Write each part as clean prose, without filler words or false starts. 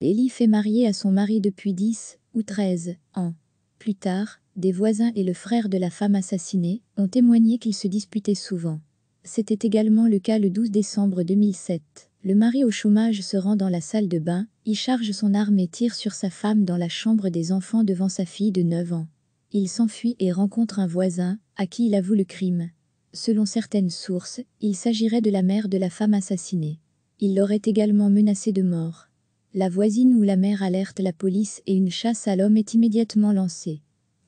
Elif est mariée à son mari depuis 10 ou 13 ans. Plus tard, des voisins et le frère de la femme assassinée ont témoigné qu'ils se disputaient souvent. C'était également le cas le 12 décembre 2007. Le mari au chômage se rend dans la salle de bain, y charge son arme et tire sur sa femme dans la chambre des enfants devant sa fille de 9 ans. Il s'enfuit et rencontre un voisin, à qui il avoue le crime. Selon certaines sources, il s'agirait de la mère de la femme assassinée. Il l'aurait également menacée de mort. La voisine ou la mère alerte la police et une chasse à l'homme est immédiatement lancée.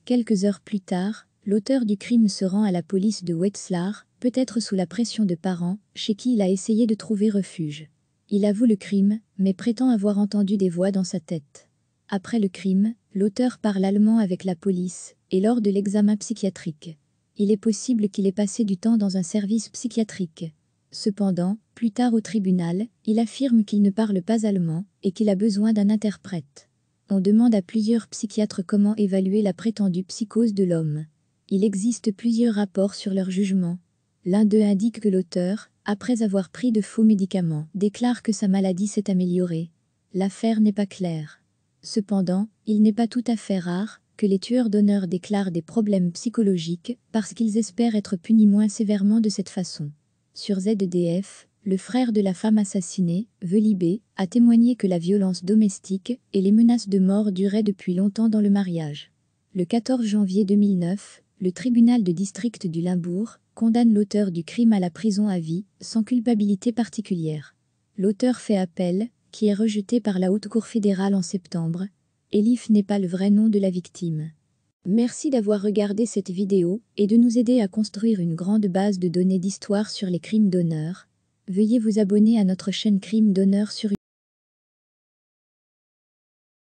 Quelques heures plus tard, l'auteur du crime se rend à la police de Wetzlar, peut-être sous la pression de parents, chez qui il a essayé de trouver refuge. Il avoue le crime, mais prétend avoir entendu des voix dans sa tête. Après le crime, l'auteur parle allemand avec la police, et lors de l'examen psychiatrique. Il est possible qu'il ait passé du temps dans un service psychiatrique. Cependant, plus tard au tribunal, il affirme qu'il ne parle pas allemand et qu'il a besoin d'un interprète. On demande à plusieurs psychiatres comment évaluer la prétendue psychose de l'homme. Il existe plusieurs rapports sur leur jugement. L'un d'eux indique que l'auteur, après avoir pris de faux médicaments, déclare que sa maladie s'est améliorée. L'affaire n'est pas claire. Cependant, il n'est pas tout à fait rare que les tueurs d'honneur déclarent des problèmes psychologiques parce qu'ils espèrent être punis moins sévèrement de cette façon. Sur ZDF, le frère de la femme assassinée, Velibé, a témoigné que la violence domestique et les menaces de mort duraient depuis longtemps dans le mariage. Le 14 janvier 2009, le tribunal de district du Limbourg condamne l'auteur du crime à la prison à vie, sans culpabilité particulière. L'auteur fait appel, qui est rejeté par la Haute Cour fédérale en septembre. Elif n'est pas le vrai nom de la victime. Merci d'avoir regardé cette vidéo et de nous aider à construire une grande base de données d'histoire sur les crimes d'honneur. Veuillez vous abonner à notre chaîne Crimes d'honneur sur YouTube.